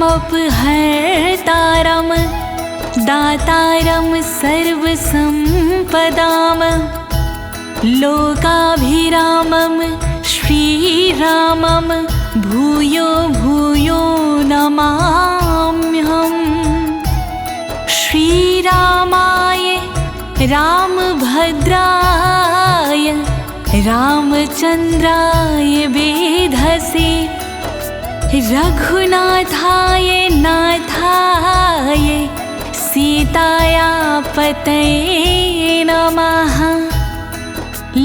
पापहर्तारं दातारं सर्वसम्पदां लोकाभिरामं श्रीरामं भूयो भूयो नमाम्यहम्। श्रीरामाय रामभद्राय रामचन्द्राय वेधसे रघुनाथाय नाथाय सीताया पतये नमः।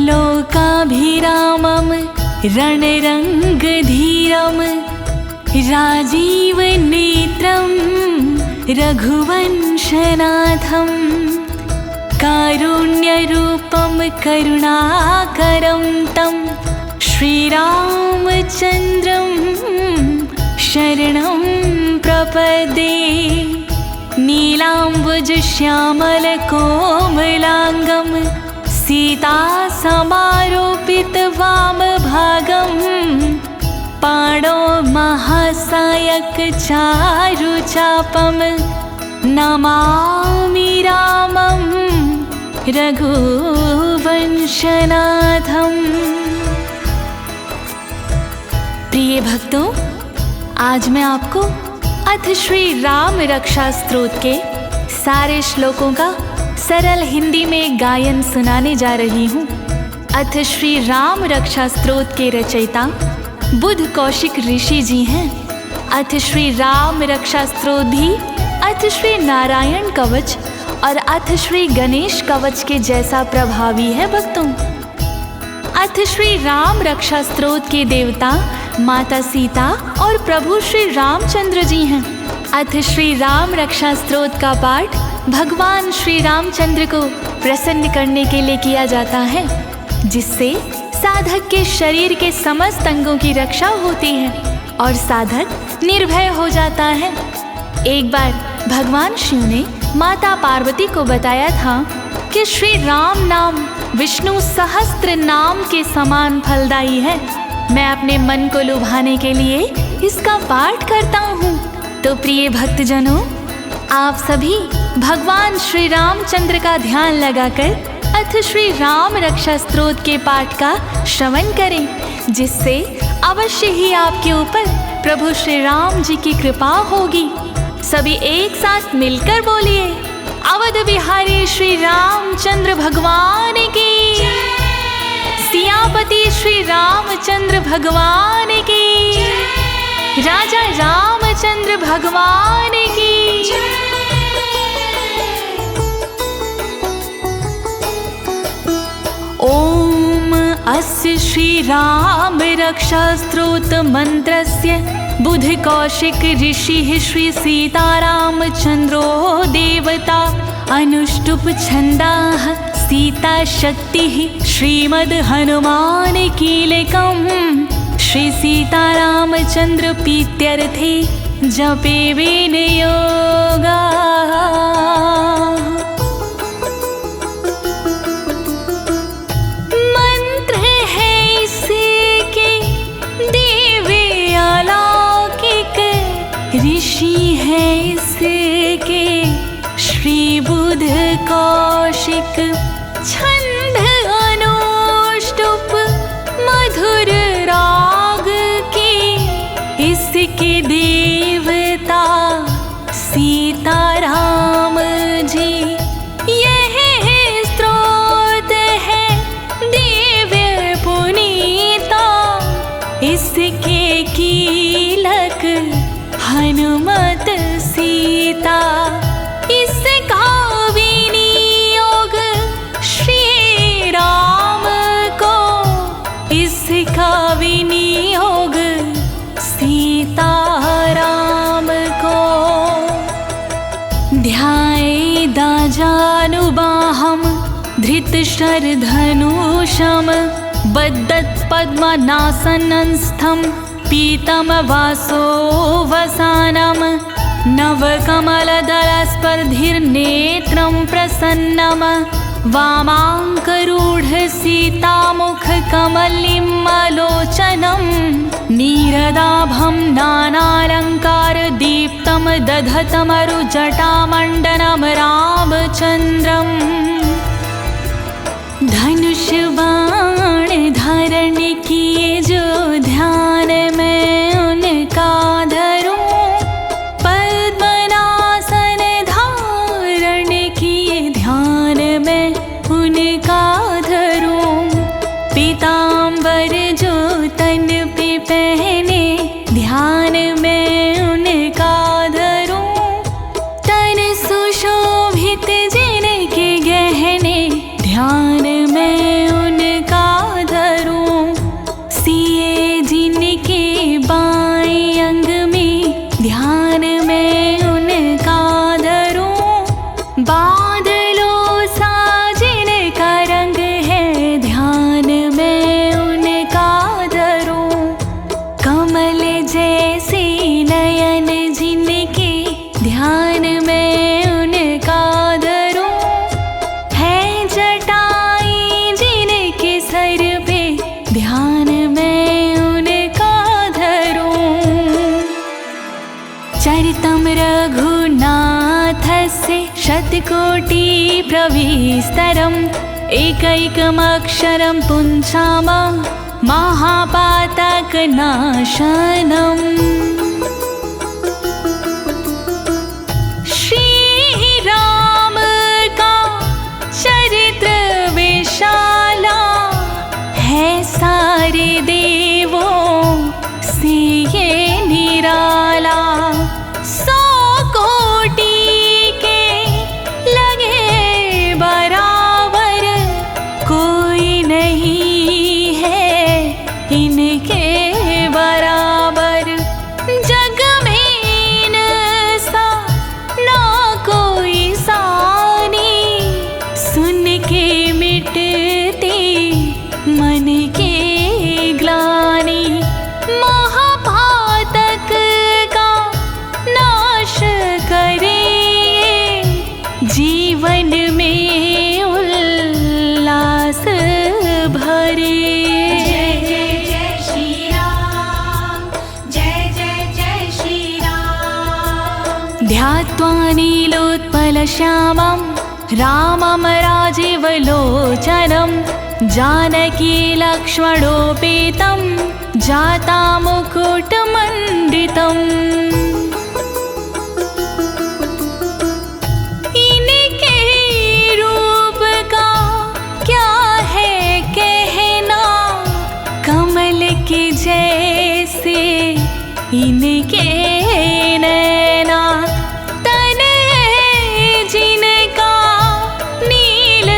लोकाभिरामं रणरङ्गधीरं राजीवनेत्रं रघुवंशनाथं कारुण्यरूपं करुणाकरं तं श्रीरामचन्द्रं शरणं प्रपद्ये। नीलाम्बुजश्यामलकोमलाङ्गं सीतासमारोपितवामभागं पाणौ महासायकचारुचापं नमामि रामं रघुवंशनाथम्। प्रिय भक्तों, आज मैं आपको अथ श्री राम रक्षा स्तोत्र के सारे श्लोकों का सरल हिंदी में गायन सुनाने जा रही हूँ। अथ श्री राम रक्षा स्तोत्र के रचयिता बुध कौशिक ऋषि जी हैं। अथ श्री राम रक्षा स्तोत्र भी अथ श्री नारायण कवच और अथ श्री गणेश कवच के जैसा प्रभावी है भक्तों। अथ श्री राम रक्षा स्तोत्र के देवता माता सीता और प्रभु श्री रामचंद्र जी हैं। अथ श्री राम रक्षा स्तोत्र का पाठ भगवान श्री रामचंद्र को प्रसन्न करने के लिए किया जाता है, जिससे साधक के शरीर के समस्त अंगों की रक्षा होती है और साधक निर्भय हो जाता है। एक बार भगवान शिव ने माता पार्वती को बताया था कि श्री राम नाम विष्णु सहस्त्र नाम के समान फलदायी है। मैं अपने मन को लुभाने के लिए इसका पाठ करता हूँ। तो प्रिय भक्तजनों, आप सभी भगवान श्री रामचंद्र का ध्यान लगाकर अथ श्री राम रक्षा स्तोत्र के पाठ का श्रवण करें, जिससे अवश्य ही आपके ऊपर प्रभु श्री राम जी की कृपा होगी। सभी एक साथ मिलकर बोलिए, अवध बिहारी श्री रामचंद्र भगवान की, सियापति श्री रामचंद्र भगवान की, राजा रामचंद्र भगवान की। ओम अस्य श्री राम रक्षा स्तोत्र मंत्रस्य बुध कौशिक ऋषिः श्री सीतारामचंद्रो देवता अनुष्टुप छंदाः सीता शक्तिः श्रीमद् हनुमान कीलकम् श्री सीतारामचंद्र प्रीत्यर्थे जपे विनियोगाः। मंत्र है इसके दिव्य अलौकिक, ऋषि है इसके श्री बुध कौशिक, छंद अनुष्टुप मधुर राग की, इसके देवता सीताराम जी। यह स्तोत्र है दिव्य पुनीता, इसके कीलक हनुमत सीता, इसका विनियोग श्री राम को, इसका विनियोग सीताराम को। ध्यायेदा जानुबाहं धृतशरधनुषं बद्धत्पद्मनासनस्थं पीतमवासो वसानं नवकमलदलस्पर्धिर्नेत्रं प्रसन्नं वामाङ्करूढसीतामुखकमलिमलोचनं नीरदाभं नानालङ्कारदीप्तं पीतं दधतमरुजटामण्डनं रामचन्द्रम् धनुष बाण धारण किए जो ध्यान में उनका धरूं पद्मनासन धारण किए ध्यान में उनका धरूं पीतांबर जो तन पे पहने ध्यान में उनका धरूं तन सुशोभित जिनके गहने ध्यान में उनका धरूं सिए जिनके बाएं अंग में ध्यान में उनका धरूं बादलों सा जिनका रंग है ध्यान में उनका धरूं कमल जैसे नयन जिनके ध्यान में उनका धरूं है जटाई जिनके सर पे ध्यान में उनका धरूं चरितं रघुनाथस्य शतकोटि प्रविस्तरम् एकैकमक्षरं पुंसामा महापातकनाशनम् श्री राम का चरित्र विशाला है सारे देवों से ये निराला 100 कोटि के लगे बराबर कोई नहीं है इनके बराबर जग में इनसा ना कोई सानी सुन के मिटती मन के ग्लानि महापातक का नाश करे जीवन में उल्लास भरे जय जय जय श्री राम जय जय जय श्री राम ध्यात्वा नीलोत्पलश्यामं रामं राजीवलोचनं जानकी लक्ष्मणोपेतं जातामुकुटमण्डितम् इनके रूप का क्या है कहना कमल के जैसे इनके नैना तन जिनका नील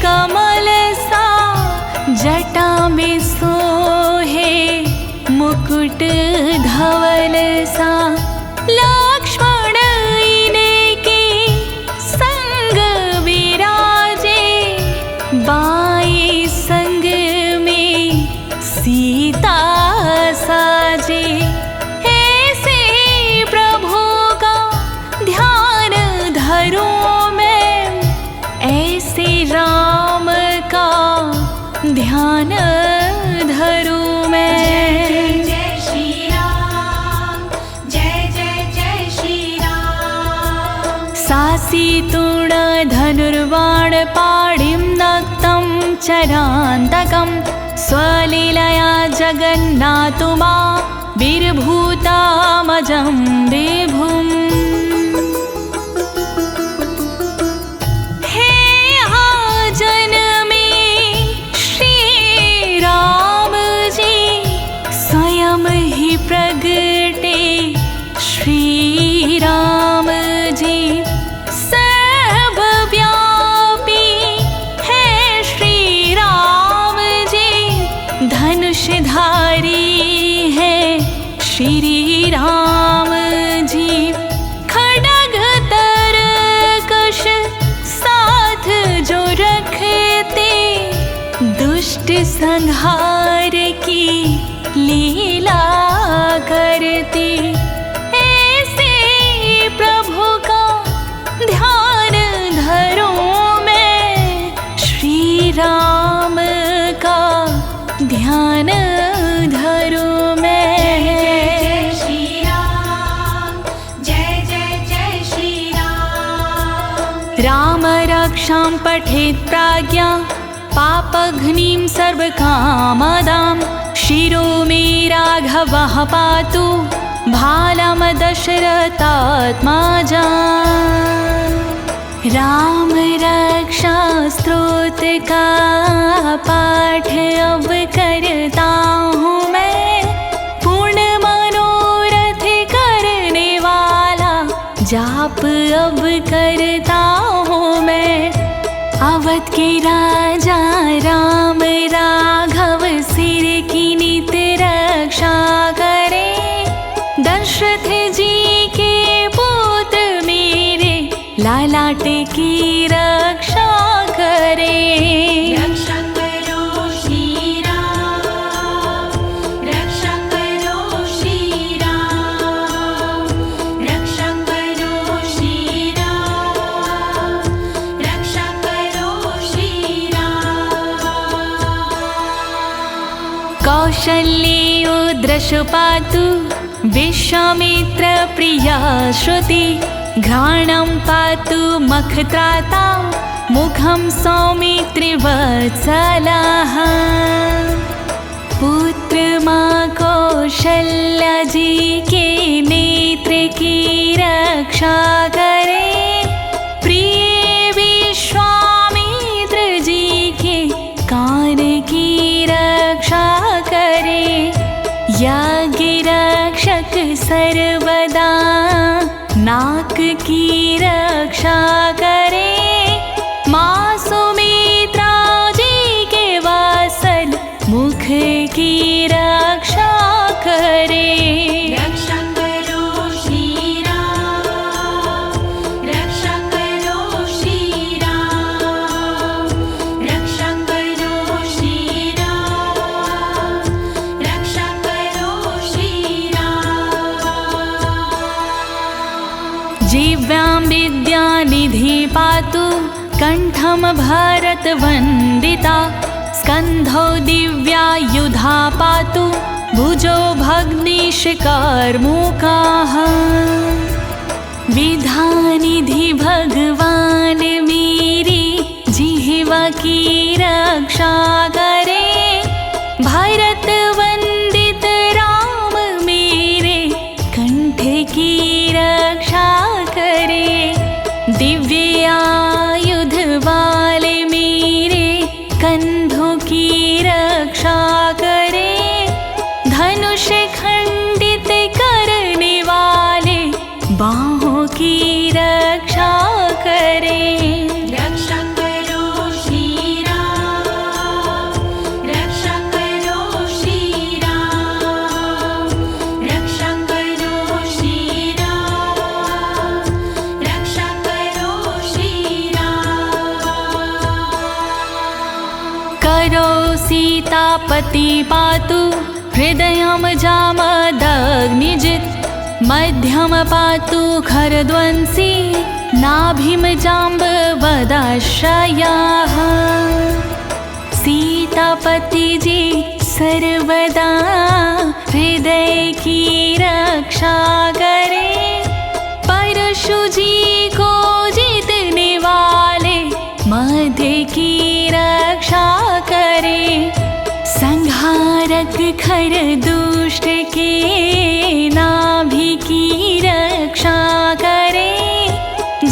कमल सा जटा में सोहे मुकुट धवल सा लक्ष्मण इनके संग विराजे बाएं संग में सीता साजे ऐसे प्रभु का ध्यान धरूं मैं ऐसे राम का ध्यान धरूं मैं जय श्री राम जय जय जय श्री राम सासी तूण धनुर्बाण पाणिं नक्तं चरान्तकं स्वलीलया जगन्नाथुमा विर्भूतामजं विभुम् हे आजन में श्री राम जी स्वयं ही प्रगटे श्री राम जी सर्वव्यापी है श्री राम जी धनुषधारी है श्री राम जी यक्षां पठेत् प्रज्ञा पापघ्नीं सर्वकामदां शिरो मे राघवः पातु भालं दशरथात्मजा। राम रक्षा स्तोत्र का पाठ अब करता हूँ मैं, पूर्ण मनोरथ करने वाला जाप अब करता हूँ मैं। अवध के राजा राम राघव सिर की नित रक्षा करे, दशरथ जी के पुत्र मेरे लालाट की रक्षा करे। रक्षा करो श्री राम, रक्षा करो श्री राम, रक्षा करो श्री राम, रक्षा करो श्री राम। कौशल्यो दृशु पातु विश्वामित्र प्रिया श्रुति, घ्राणं पातु मखत्राता मुखं सौमित्रिवत्सलः। पुत्र माँ कौशल्या जी के नेत्र की रक्षा करे, प्रिय विश्वामित्र जी के कान की रक्षा करे। यज्ञ रक्षक सर्वदा नाक की रक्षा करे, माँ सुमित्रा जी के वासल मुख की रक्षा करे। रक्षा करो श्री राम, रक्षा करो श्री राम, रक्षा करो श्री राम, रक्षा करो श्री राम। जीव्यां विद्यानिधि पातु कंठं भरतवन्दिता, स्कन्धौ दिव्यायुधा पातु भुजौ भग्निशकर्मुकाः। विद्यानिधि भगवान मेरी जिह्वा की रक्षा करे, भरत वंदित राम मेरे कंठ की रक्षा करे। दिव्य आयुध वाले मेरे कंधों की रक्षा करे, धनुष खंडित करने वाले बाहों की रक्षा करे। रक्षा करो श्री राम, रक्षा करो श्री राम, रक्षा करो श्री राम, रक्षा करो श्री राम। करो सीतापति पातु हृदयं जामदग्निजित्, मध्यम पातु खरध्वंसी नाभिं जाम्बवदाश्रयाः। सीतापति जी सर्वदा हृदय की रक्षा करे, परशु जी को जीतने वाले मध्य की रक्षा करे। संहारक खर दुष्ट के नाभि की रक्षा करे,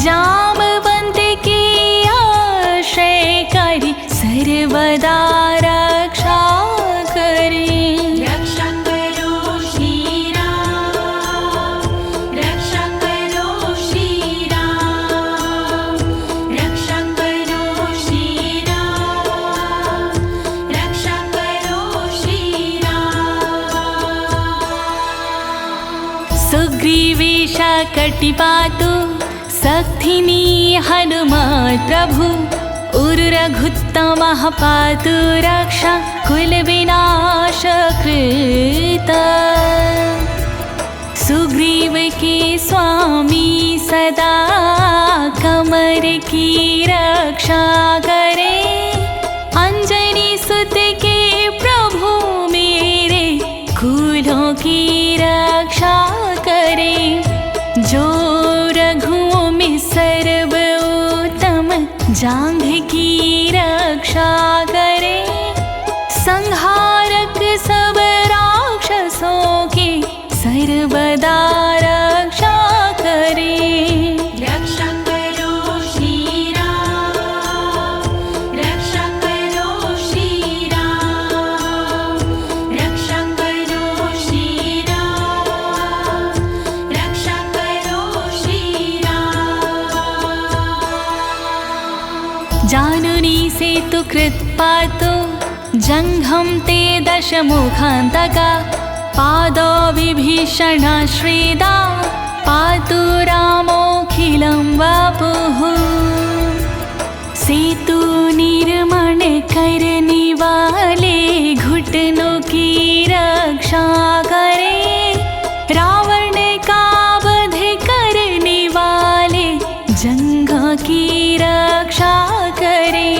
जामवंत के आश्रय करी सर्वदा रक्षा करे। रक्षा करो श्री राम, रक्षा करो श्री राम, रक्षा करो श्री राम, रक्षा करो श्री राम। सुग्रीवेश कटिपातु सक्थिनी हनुमत् प्रभु, उरुरघुत्तमः पातु रक्षा कुलविनाशकृत। सुग्रीव के स्वामी सदा कमर की रक्षा करे, अंजनी सुत के प्रभु मेरे कुलों की रक्षा करे। जो रघुओं में सर्वोत्तम जान सेतुकृत्पातो जङ्घं ते दशमुखान्तका पादो विभीषणश्रीदा पातु रामोऽखिलं वपुः। सेतु निर्माण करने वाले घुटनों की रक्षा करे, रावण का वध करने वाले जंघा की रक्षा करे,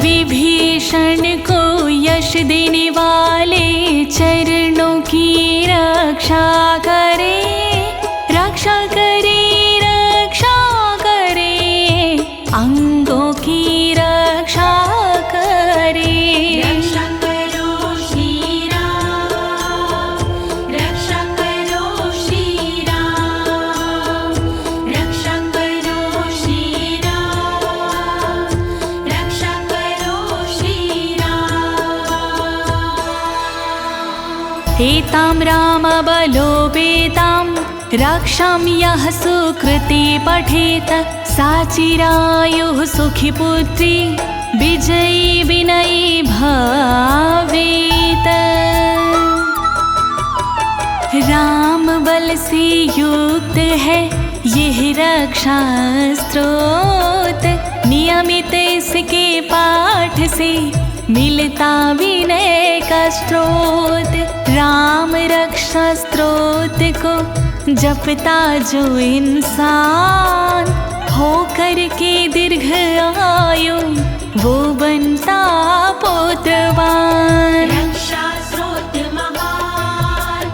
विभीषण को यश देने वाले चरणों की रक्षा करे, रक्षा करे, रक्षा करे, अंगों की रक्षा करे। रक्षा करो श्री राम, रक्षा करो श्री राम, रक्षा करो श्री राम, रक्षा करो श्री राम। एतां रामबलोपेतां रक्षां यः सुकृती पठेत सा चिरायुः सुखी पुत्री विजयी विनयी भवेत्। राम बल से युक्त है यह रक्षा स्तोत्र, नियमित इसके पाठ से मिलता विनय का स्रोत। राम रक्षा स्तोत्र को जपता जो इंसान हो करके दीर्घ आयु वो बनता पुत्रवान। रक्षा स्रोत महान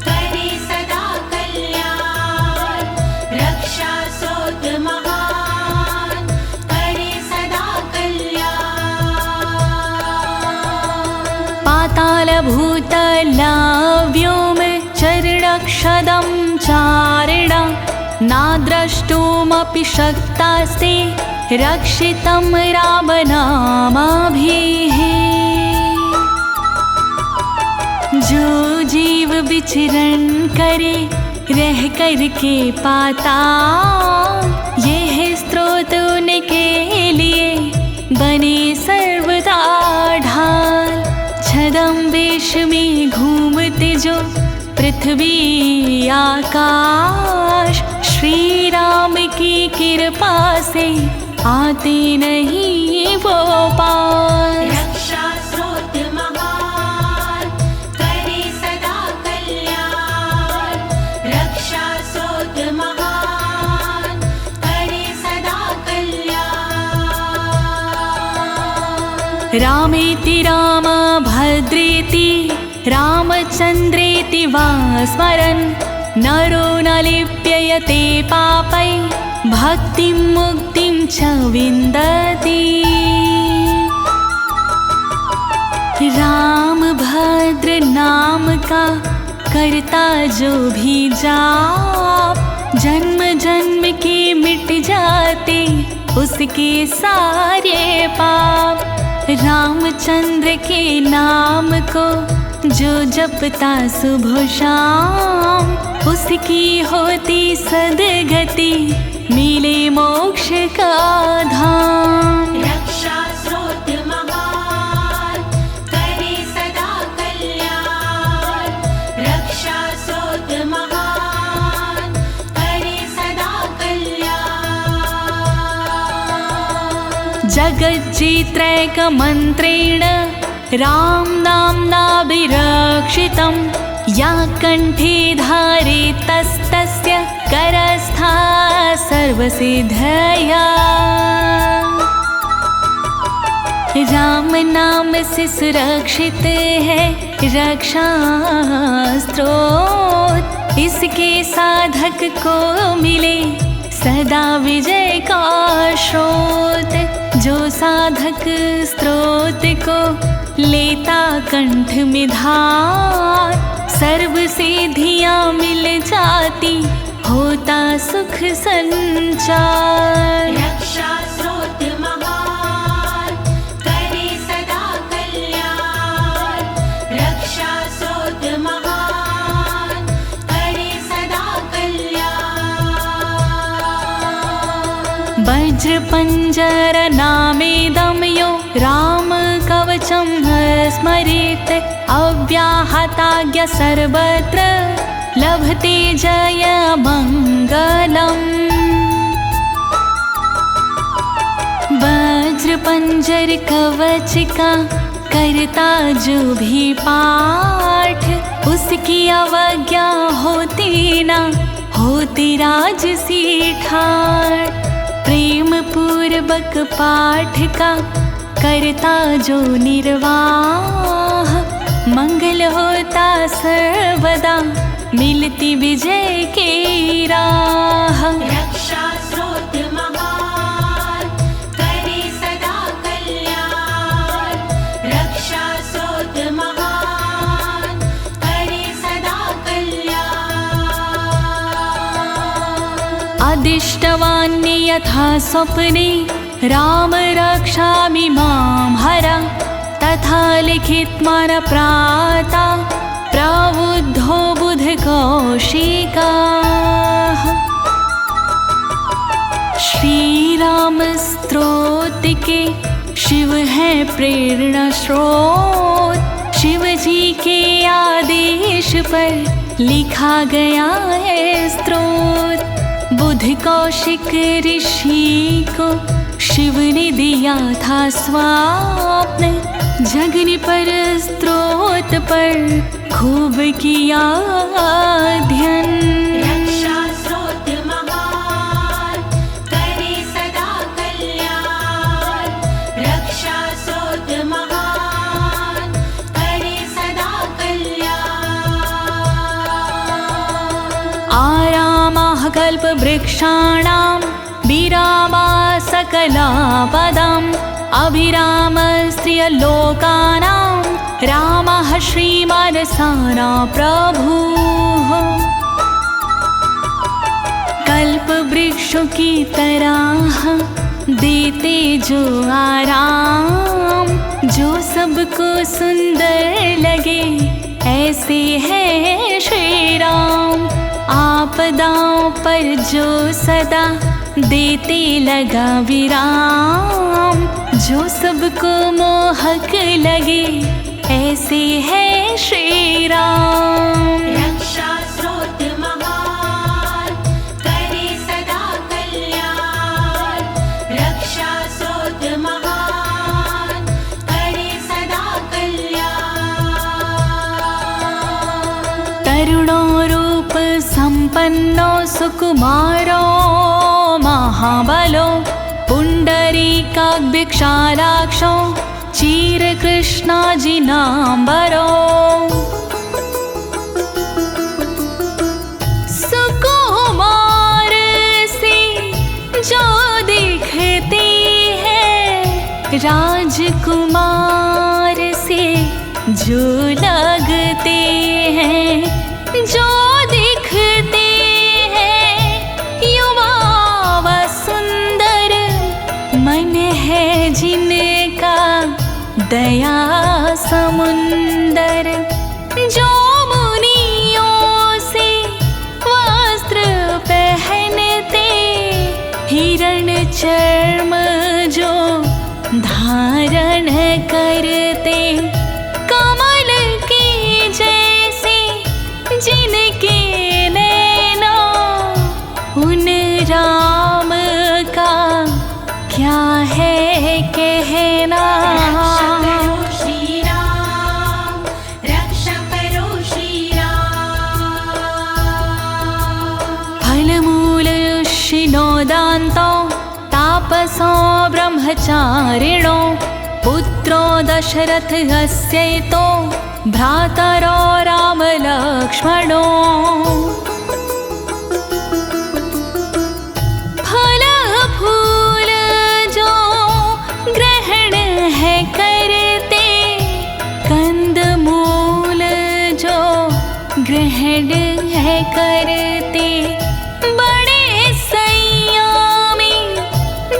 करे सदा कल्याण, रक्षा स्रोत महान करे सदा कल्याण। पाताल भूतल व्योम चरणक्षदं चारिणा नाद्रष्टुमपि शक्तास्ते रक्षितं रामनामाभिः। जो जीव विचरण करे रह कर के पाता, यह स्तोत्र उनके लिए बने सर्वदा ढाल। छदम वेश में घूमते जो पृथ्वी आकाश, श्री राम की कृपा से आते नहीं वो पास। रक्षा स्रोत महान करे सदा कल्याण, रक्षा स्रोत महान करे सदा कल्याण। रामेति राम भद्रेति रामचन्द्रेति वा स्मरन् नरो न लिप्यते पापै भक्तिं मुक्तिं च विन्दति। राम भद्र नाम का करता जो भी जाप, जन्म जन्म के मिट जाते उसके सारे पाप। रामचंद्र के नाम को जो जपता सुबह शाम, उसकी होती सदगति मिले मोक्ष का धाम। रक्षा स्रोत महान करे सदा कल्याण, रक्षा स्रोत महान करे सदा कल्याण। जगज्जित्रैकमन्त्रेण राम नाम्नाभिरक्षितं, या कंठे धारे तस्तस्य करस्था सर्वसिद्धया। राम नाम से सुरक्षित है रक्षा स्त्रोत, इसके साधक को मिले सदा विजय का स्रोत। जो साधक स्त्रोत को लेता कंठ में धार, सर्व सिद्धियां मिल जाती होता सुख संचार। रक्षा स्रोत महान करे सदा कल्याण, रक्षा स्रोत महान करे सदा कल्याण। वज्र पंजर नामेदं यो राम कवचम स्मरेत् अव्याहताज्ञा सर्वत्र लभते जय मंगलम्। वज्र पंजर कवच का करता जो भी पाठ, उसकी अवज्ञा होती ना होती राजसी ठाठ। प्रेम पूर्वक पाठ का करता जो निर्वाह, मंगल होता सर्वदा मिलती विजय की राह। रक्षा स्रोत महान करे सदा कल्याण, रक्षा स्रोत महान करे सदा कल्याण। अदिष्टवान्य यथा स्वप्ने राम रक्षामि मां हरा, तथा लिखित्वा प्राता प्रबुद्धो बुध कौशिकाः। श्री राम स्तोत्र के शिव है प्रेरणा स्रोत, शिव जी के आदेश पर लिखा गया है स्तोत्र। बुध कौशिक ऋषि को शिव ने दिया था स्वप्न, जगने पर स्त्रोत पर खूब किया अध्ययन। रक्षा स्रोत महान करे सदा कल्याण, रक्षा स्रोत महान करे सदा कल्याण। आरामाः कल्पवृक्षाणां विरामा सकलापदाम्, अभिराम स्त्रियलोकानां रामः श्रीमानसानां प्रभुः। कल्पवृक्षों की तरह देते जो आराम, जो सबको सुंदर लगे ऐसे हैं श्री राम। आपदाओं पर जो सदा देते लगा विराम, जो सबको मोहक लगे ऐसे है श्री राम। रक्षा स्रोत महान करे सदा कल्याण, रक्षा स्रोत महान करे सदा कल्याण। तरुणो रूप संपन्नो सुकुमारो महाबलो, पुंडरीकाक्षालाक्षो चीरकृष्णाजिनांबरो। सुकुमार से जो दिखते हैं, राजकुमार से जो लगते हैं, जो दिखते हैं युवा व सुंदर, मन है जिनका दया समुंदर। जो मुनियों से वस्त्र पहनते, हिरण चर्म जो धारण करते, कमल की जैसे जिनके नैना, उन राम का क्या है कहना। रक्षा करो श्री राम, रक्षा करो श्री राम। फलमूल शिनोदान्तो तापसो ब्रह्मचारिणो, पुत्रो दशरथ अस्यैतो भ्रातरो राम लक्ष्मणो। फल फूल जो ग्रहण है करते, कंद मूल जो ग्रहण है करते, बड़े संयमी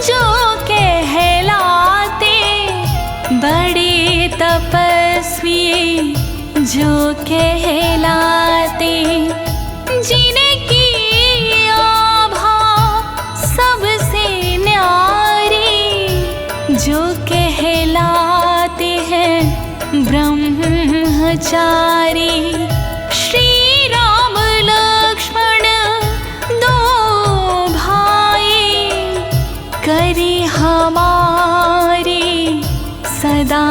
जो कहलाते, बड़े तपस्वी जो कहलाते, जिनकी आभा सबसे न्यारी जो कहलाते। हमारे सदा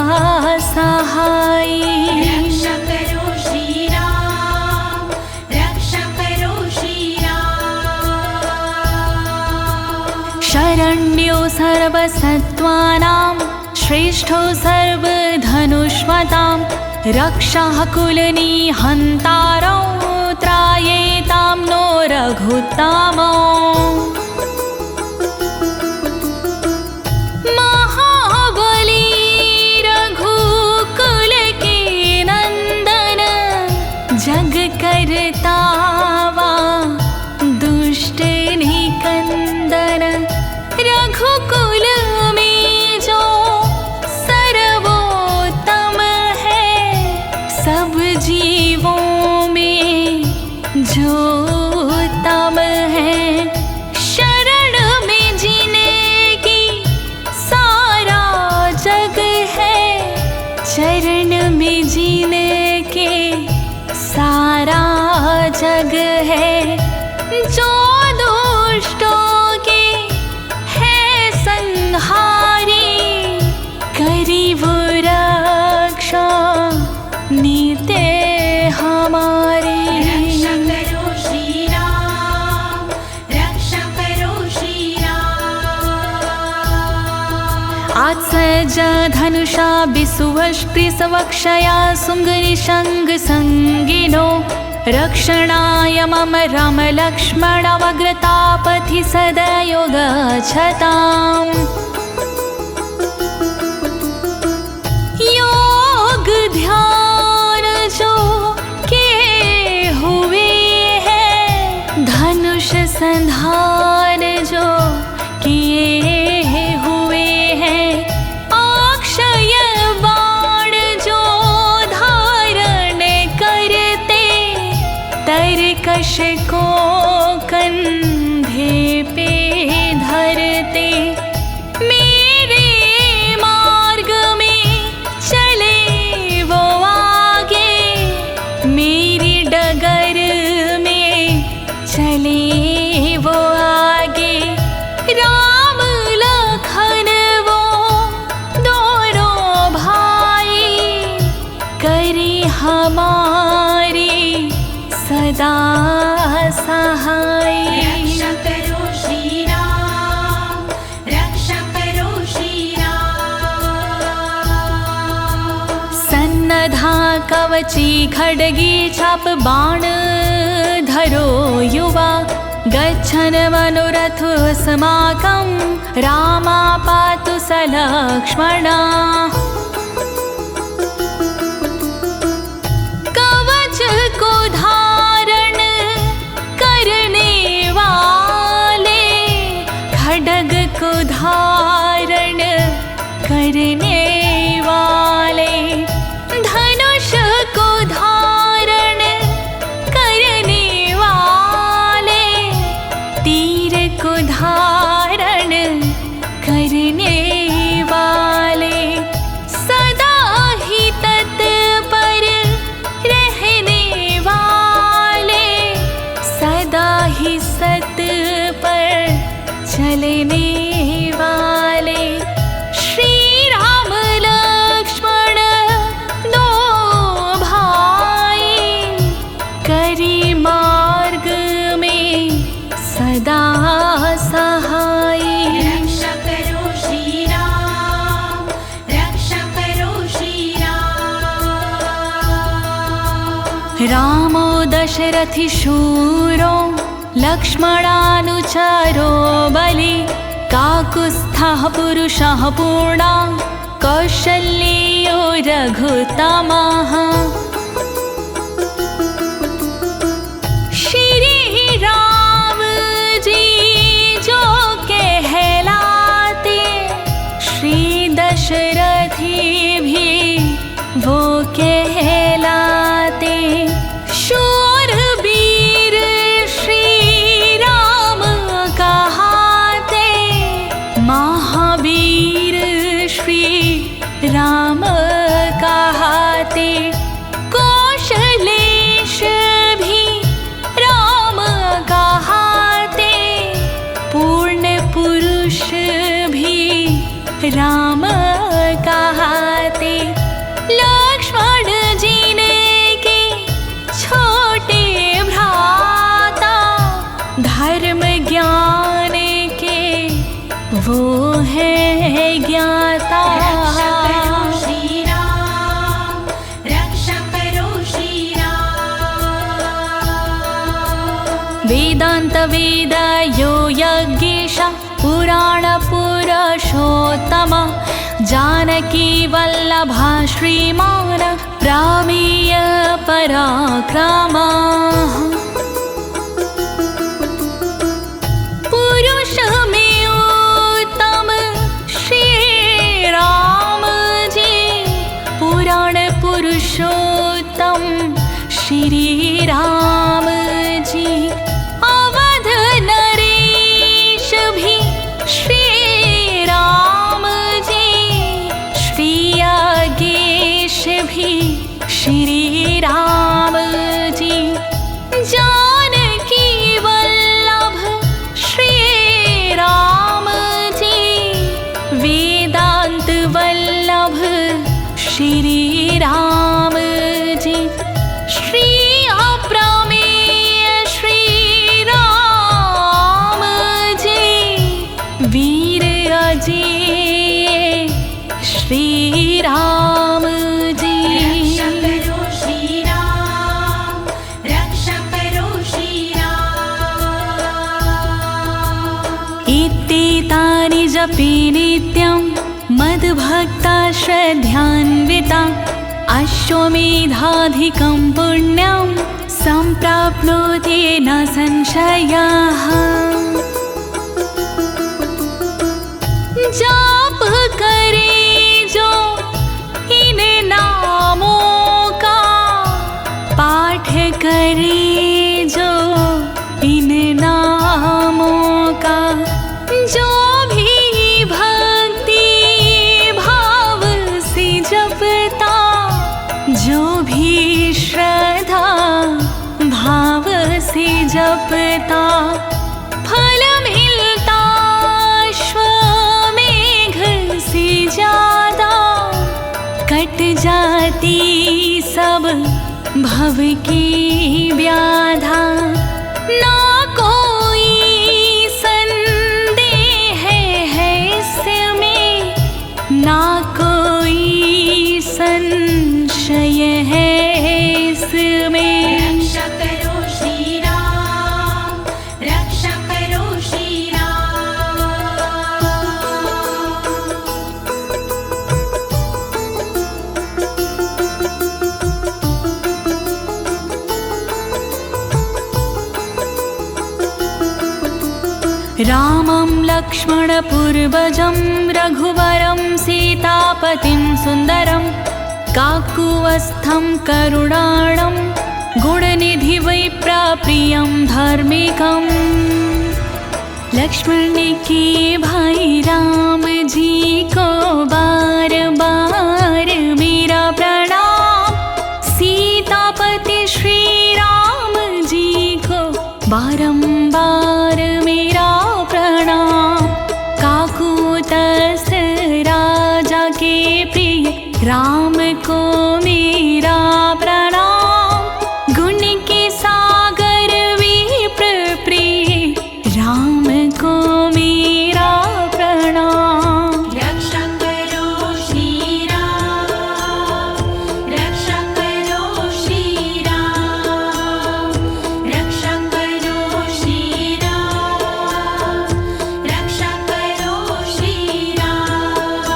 सहाय। रक्षा करो श्री राम, रक्षा करो श्री राम। शरण्यो सर्वसत्त्वानां श्रेष्ठो सर्वधनुष्मतां रक्षः कुलनिहन्तारौ त्रायेतां नो रघुत्तमो। महाबली रघुकुल के नंदन जग करता वा दुष्ट निकंदन। रघुकुल में जो सर्वोत्तम है, सब जीवों में जो उत्तम है। शरण में जीने की सारा जग है, चरण में जीने के सारा जग है। जो दुष्टों के है संहारी, करी वो रक्षा नीते हमारी। रक्षा करो श्री राम, रक्षा करो श्री राम। आज सज धनुषा विसुवस्पृशवक्षया सुङ्गनिशङ्ग संगिनो रक्षणाय मम राम लक्ष्मण वग्रतापथि सदयो गच्छताम्। योग ध्यान जो किए हुए हैं, धनुष संधान जो किए हुए हैं, अक्षय बाण जो धारण करते, तरकश को कंधे पे धरते। मेरे मार्ग में चले वो आगे, मेरी डगर में चले वो आगे। राम लखन वो दोनों भाई, करे हमारी सदा सहाय। रक्षा करो श्री राम, रक्षा करो श्री राम। सन्नधा कवची खड्गी चाप बाण धरो युवा, गच्छन् मनोरथ अस्माकं रामा पातु स लक्ष्मणा। कवच को धारण करने वाले, खड्ग को धारण करने वाले, धनुष को धारण करने वाले, तीर को धारण करने वाले, सदा ही तत्पर रहने वाले, सदा ही सत पर चलने वाले। श्री राम लक्ष्मण दो भाई, करी मार्ग में सदा सहाय। रक्षा करो श्री राम, रक्षा करो श्री राम। रामो दशरथि शूरो लक्ष्मणानुचरो बलि, काकुत्स्थः पुरुषः पूर्णा कौशल्यो रघुत्तमः। श्री राम जी जो कहलाते, श्री दशरथी भी वो कहलाते। शूरवीर श्री राम कहाते, महावीर श्री राम कहाते। वेद यो यज्ञेश पुराण पुरुषोत्तम जानकी वल्लभा श्रीमान रामीय पराक्रमा पुरुष में उत्तम श्री राम जी पुराण पुरुषोत्तम श्री राम जी अवध नरेश भी श्री राम जी श्री यज्ञेश भी श्री राम जी जानकी वल्लभ श्री राम जी वेदांत वल्लभ श्री राम जी श्री अप्रमेय श्री राम जी वीर अजेय श्री राम जी रक्षा करो श्री राम इत्येतानि जपे नित्यं मद्भक्ता श्रद्धान्विता अश्वमेधाधिकं पुण्यं सम्प्राप्नोति न संशयः जाप करे जो इन नामों का पाठ करे जो इन नामों का जो भी भक्ति भाव से जपता जो भी श्रद्धा भाव से जपता फल मिलता अश्वमेघ से ज्यादा कट जाती सब भव की व्याधा ना कोई संदेह है इसमें ना कोई संशय है इसमें रक्षा करो श्री राम रक्षा करो श्री रामं लक्ष्मणपूर्वजं रघुवरं सीतापतिं सुन्दरं काकुवस्थं करुणाणं गुणनिधिविप्रप्रियं धार्मिकं लक्ष्मण के भाई राम जी को बार बार मेरा प्रणाम सीतापति श्री राम जी को बारंबार मेरा प्रणाम काकुतस राजा के प्रिय राम को मेरा प्रणाम गुण के सागर विप्र प्रिय राम को मेरा प्रणाम रक्षा करो श्री राम रक्षा करो श्री राम रक्षा करो श्री राम रक्षा करो श्री राम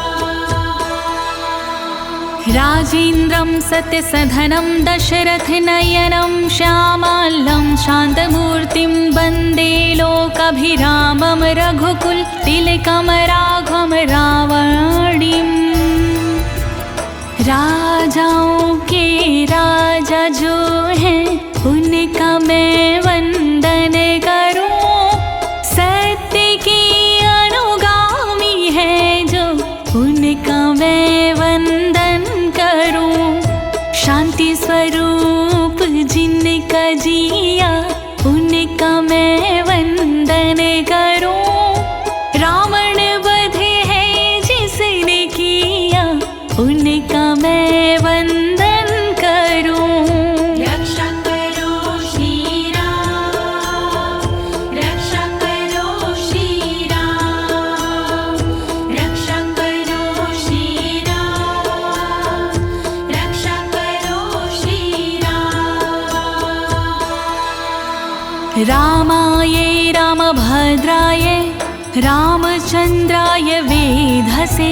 राजेन्द्रं सत्यसधनं दशरथनयनं श्यामाल्यं शान्तमूर्तिं वन्दे लोकाभिरामं रघुकुल तिलकं राघवं रावणीम् राजाओं के राजा जो हैं उनका मैं वंदन करूं सत्य की अनुगामी है जो उनका मैं वंदन करूं शांति स्वरूप जिनका जिया उनका मैं वंदन करूं रावण वध है जिसने किया उनका मैं वंदन करूं रक्षा करो श्री राम रक्षा करो श्री राम रक्षा करो श्री राम रक्षा करो श्री राम रामाये रामचन्द्राय वेधसे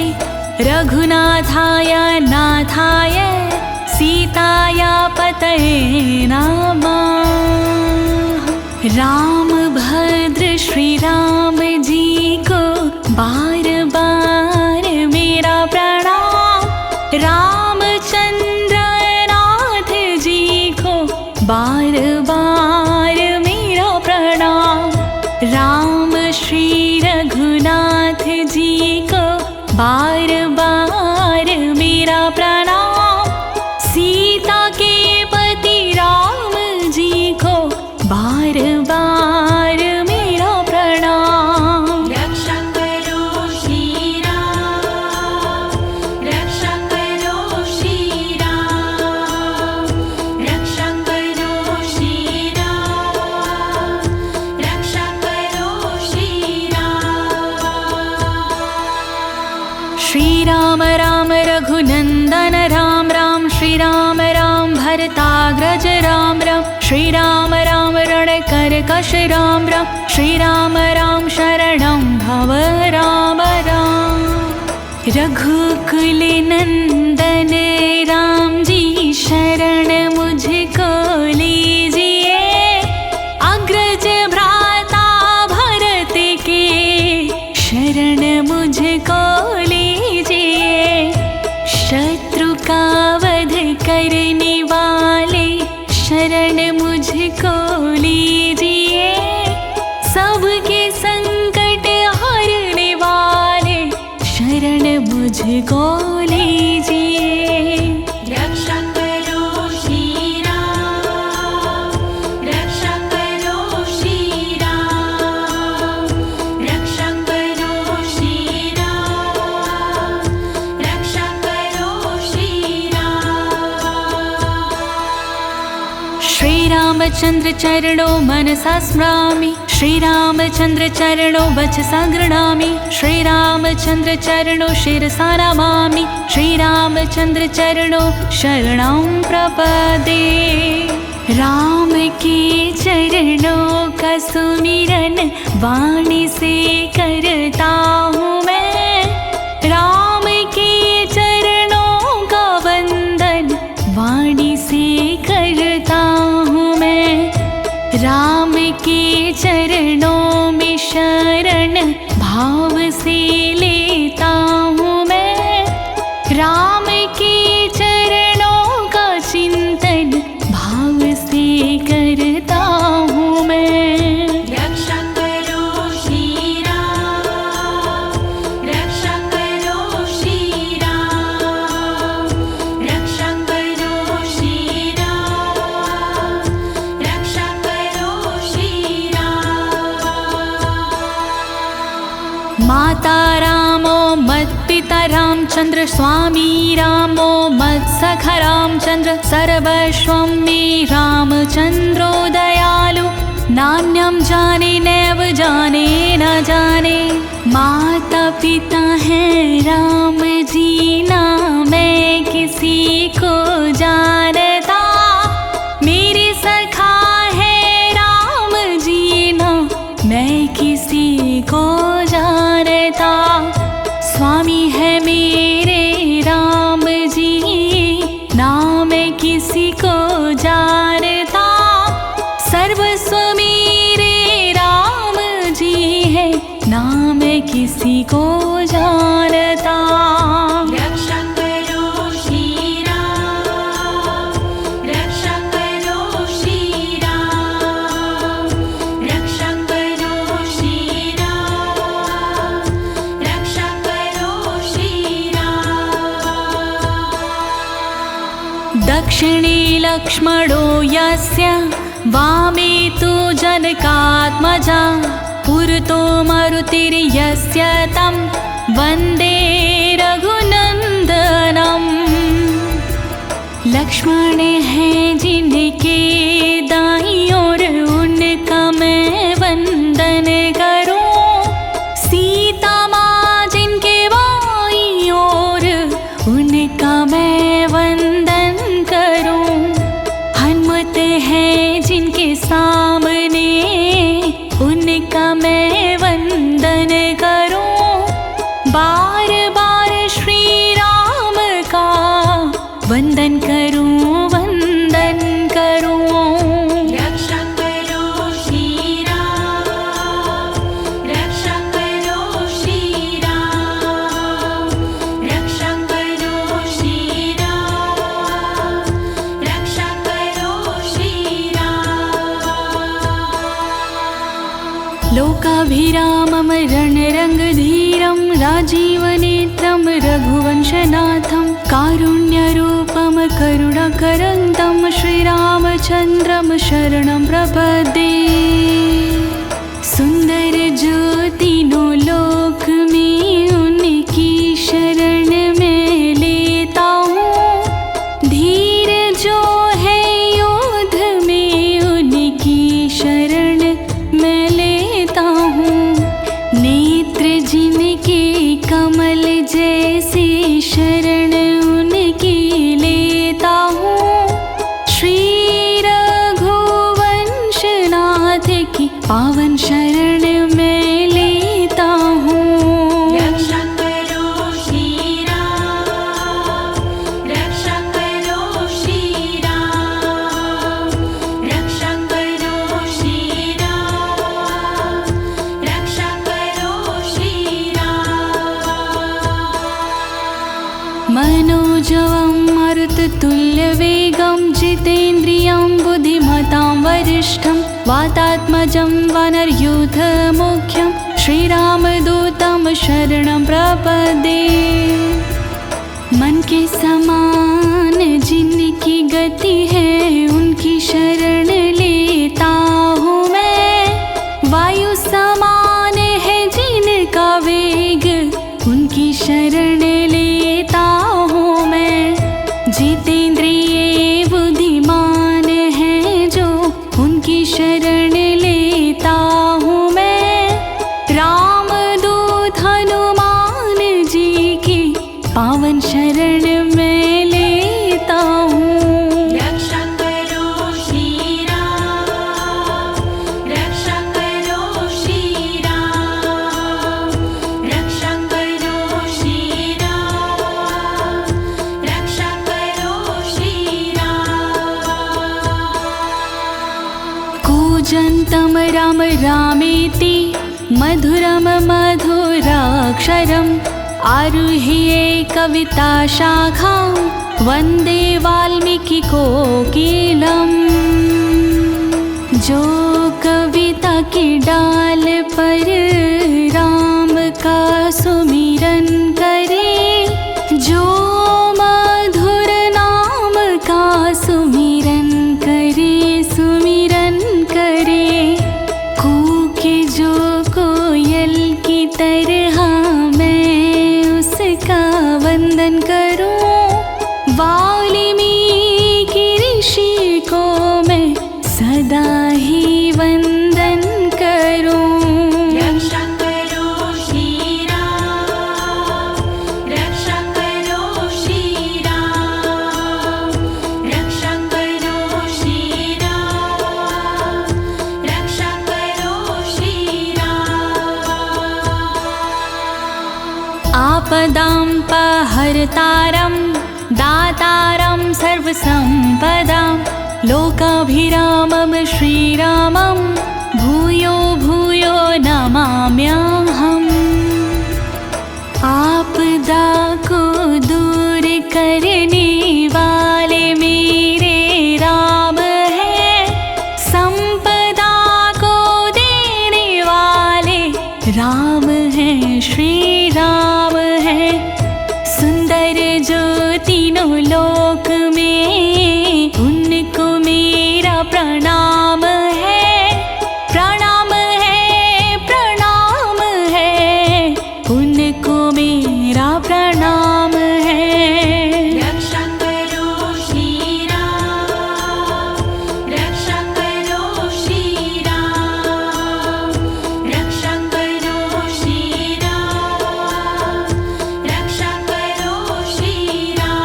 रघुनाथाय नाथाय सीताया पतये नमः। राम भद्र श्री राम जी को बार बार मेरा प्रणाम। रामचंद्र नाथ जी को बार बार मेरा प्रणाम। राम श्री रघुनाथ जी को बार बार मेरा प्रणाम। सीता के पति राम जी को बार बार मेरा प्रणाम। रक्षा करो श्री राम, रक्षा करो श्री राम, रक्षा करो श्री राम, रक्षा करो श्री राम। श्री राम राम रघुनंदन राम राम, श्री राम राम भरताग्रज राम राम, श्री राम राम रणकर्कश राम राम, श्री राम राम शरणं भव राम राम। रघुकुल नंदन राम जी शरण मुझको लीजिए। अग्रज भ्राता भरत के शरण मुझको लीजिए। शत्रु का वध करने वाले शरण मुझको लीजिए। सबके संकट हरने वाले शरण मुझको लीजिए। रक्षा करो श्री राम, रक्षा करो श्री राम, रक्षा करो श्री राम, रक्षा करो श्री राम। श्री रामचंद्र चरणों मनसा स्मरामि, श्री रामचंद्र चरणों वचसा गृह्णामि, श्री रामचंद्र चरणों शिरसा नमामि, श्री रामचंद्र चरणों शरणं प्रपदे। राम के चरणों का सुमिरन वाणी से करता हूँ मैं। राम के चरणों का वंदन वाणी से करता हूँ मैं। राम के चरणों में शरण भाव से लेता हूँ मैं। राम के चरणों का चिंतन भाव से करता हूँ मैं। रक्षा करो श्री राम, रक्षा करो श्री राम, रक्षा करो श्री राम, रक्षा करो श्री राम। माता रामो मत्पिता रामचंद्र, स्वामी रामो मत्सखा रामचंद्र, सर्वस्वं मे रामचंद्रो दयालु। नान्यं जाने नैव जाने न जाने। माता पिता हैं राम जी ना मैं किसी को जानता। मेरे सखा है राम जी ना मैं किसी को जानता। स्वामी है मेरे राम जी ना मैं किसी को जानता। सर्वस्व मेरे राम जी है ना मैं किसी को जानता। रक्षा करो श्री राम, रक्षा करो श्री राम, रक्षा करो श्री राम, रक्षा करो श्री राम। दक्षिणे लक्ष्मणो यस्य वामे तु जनकात्मजा। पुरतो मरुतिर्यस्य तं वन्दे रघुनन्दनम्। लक्ष्मण हैं जिनके दाईं ओर उनका मैं वंदन करूं। सीता माँ जिनके बाईं ओर उनका मैं वंदन करूं। हनुमत हैं जिनके सामने उनका मैं वंदन लोकाभिरामं रणरङ्गधीरं राजीवनेत्रं रघुवंशनाथं कारुण्यरूपं करुणाकरन्दं श्रीरामचन्द्रं शरणं प्रपद्ये। सुंदर ज्योतिनो लोक में उनकी शरण में लेता हूँ। धीर जो है युद्ध में उनकी शरण में लेता हूँ। नेत्र जिनके कमल जैसे शरण उनकी लेता हूँ। श्री रघुवंशनाथ की पावन शरण में लेता हूँ। रक्षा करो श्री राम, रक्षा करो श्री राम, रक्षा करो श्री राम, रक्षा करो श्री राम। मनोजवं मरुततुल्यवेगं जितेन्द्रियं बुद्धिमतां वरिष्ठं वातात्मजं वानरयूथमुख्यं श्रीरामदूतं शरणं प्रपद्ये। मन के समान जिनकी गति है उनकी शरण लेता हूँ मैं। वायु समान है जिनका वेग उनकी शरण लेता हूँ मैं। जितेंद्रिय बुद्धिमान है जो उनकी शरण लेता हूँ मैं। रामदूत हनुमान जी की पावन शरण में लेता हूँ। रक्षा करो श्री राम, रक्षा करो श्री राम, रक्षा करो श्री राम, रक्षा करो श्री राम। कूजन्तं राम रामेति मधुरं मधुराक्षरम् आरुह्य कविता शाखां वन्दे वाल्मीकि कोकिलम्। जो कविता की डाल पर राम का सुमिरन करे, जो मधुर नाम का सुमिरन करे, सुमिरन करे। कूके जो कोयल की तरह मैं उसका वंदन करूं। वाल्मीकि ऋषि को मैं सदा ही वंदन करूं। रक्षा करो श्री राम, रक्षा करो श्री राम, रक्षा करो श्री राम, रक्षा करो श्री राम। आपदां पहर्तारं दातारं सर्वसम्पदां लोकाभिरामं श्रीरामं भूयो भूयो नमाम्यहम्। आपदा को दूर करने वाले मेरे राम हैं। संपदा को देने वाले राम हैं, श्री राम हैं। सुंदर जो तीनों लोक में उनको मेरा प्रणाम है, प्रणाम है, प्रणाम है। उनको मेरा प्रणाम है। रक्षा करो श्री राम, रक्षा करो श्री राम, रक्षा करो श्री राम, रक्षा करो श्री राम।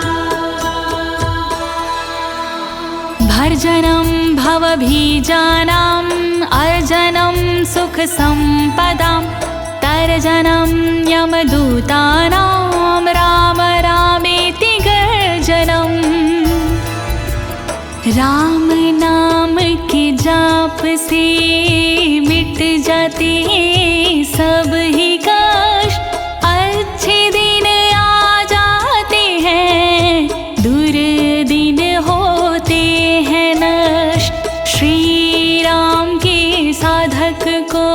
भर्जनं भवभीजानाम् अर्जनं सुख संपदां तर्जनं यमदूतानां राम रामेति गर्जनम्। राम नाम के जाप से मिट जाते सब ही कष्ट। अच्छे दिन आ जाते हैं, दूर दिन होते हैं नष्ट। श्री राम के साधक को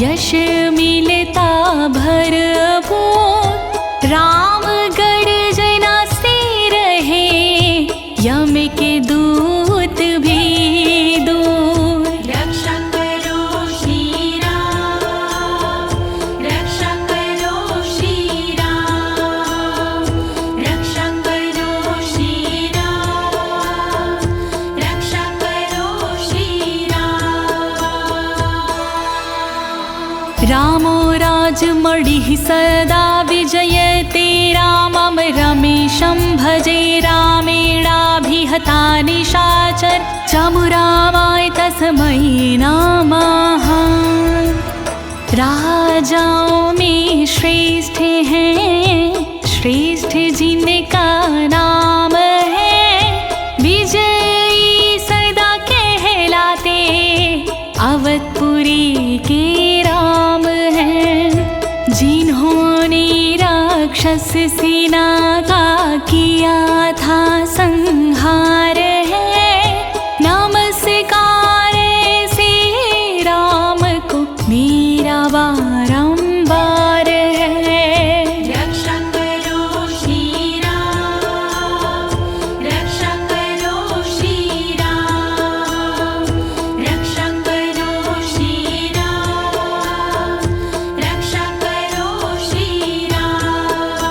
यश मिलता भरपूर। राम गर्जना से रहे यम के दूत भी दूर। रक्षा करो श्री राम, रक्षा करो श्री राम, रक्षा करो श्री राम, रक्षा करो श्री राम। रामो राजमणि सदा विजयते रामं रमेशं भजे। रामेणाभिहता निशाचर चमुरामाय तस्मै नमः। राजाओं में श्रेष्ठ हैं, श्रेष्ठ जिनका नाम है। विजयी सदा कहलाते अवधपुरी के राम हैं। जिन्होंने राक्षस सेना का किया था संहार है। नमस्कार से राम को मेरा बारंबार है। रक्षा करो श्री राम, रक्षा करो श्री राम, रक्षा करो श्री राम, रक्षा करो श्री राम।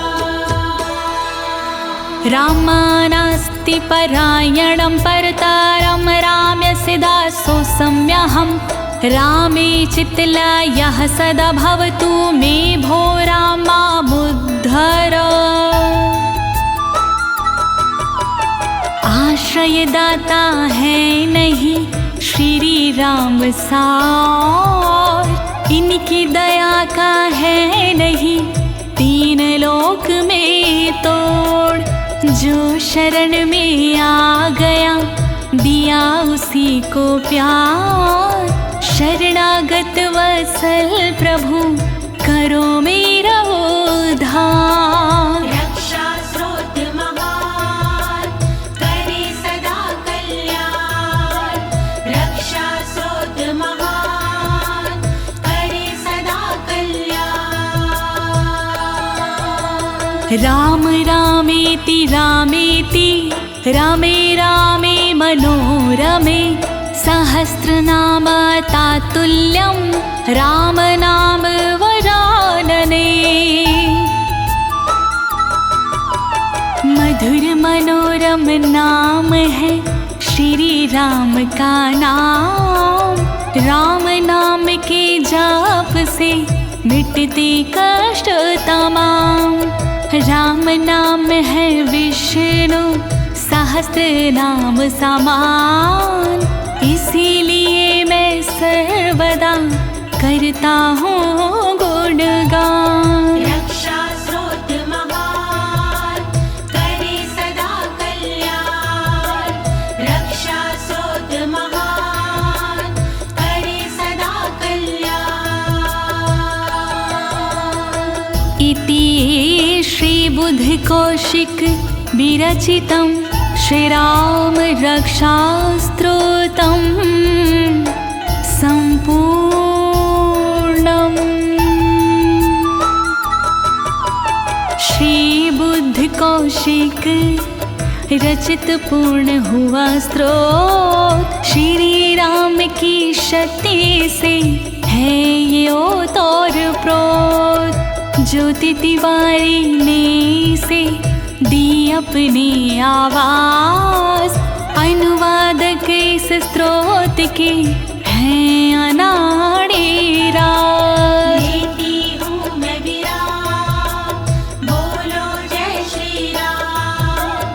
रामानास्ति परायणं परतारं राम्यस्य दासो सम्यहम्। रामे चित्तलयः सदा भवतु मे भो रामामुद्धर। आश्रयदाता है नहीं श्री राम सार। इनकी दया का है नहीं तीन लोक में तोड़। जो शरण में आ गया दिया उसी को प्यार। शरणागत वत्सल प्रभु करो मेरा उद्धार। रक्षा स्रोत महान करे सदा कल्याण, रक्षा स्रोत महान करे सदा कल्याण। राम रामेति रामेति रामे रामे मनोरमे। सहस्रनाम तातुल्यं राम नाम वरानने। मधुर मनोरम नाम है श्री राम का नाम। राम नाम के जाप से मिटते कष्ट तमाम। राम नाम है विष्णु सहस्त्र नाम समान। इसीलिए मैं सर्वदा करता हूँ गुणगान। रक्षा स्रोत महान करे सदा कल्याण, रक्षा स्रोत महान करे सदा कल्याण। इति श्री बुद्ध कौशिक विरचितं श्रीराम रक्षास्त्रोतं संपूर्णम्। श्री बुद्ध कौशिक रचित पूर्ण हुआ स्तोत्र। श्री राम की शक्ति से है ये ओतौर प्रोत। ज्योति तिवारी ने से दी अपनी आवाज। अनुवादक इस स्त्रोत के हैं अनाड़ी राज। लेती हूँ मैं विराम, बोलो जय श्री राम।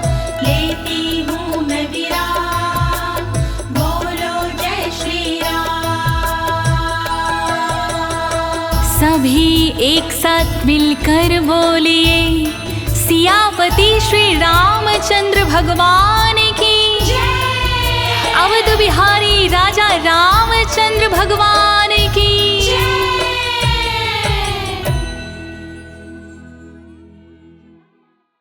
लेती हूँ मैं विराम, बोलो जय श्री राम। सभी एक साथ मिलकर बोलिए सियापति श्री रामचंद्र भगवान की। अवध बिहारी राजा रामचंद्र भगवान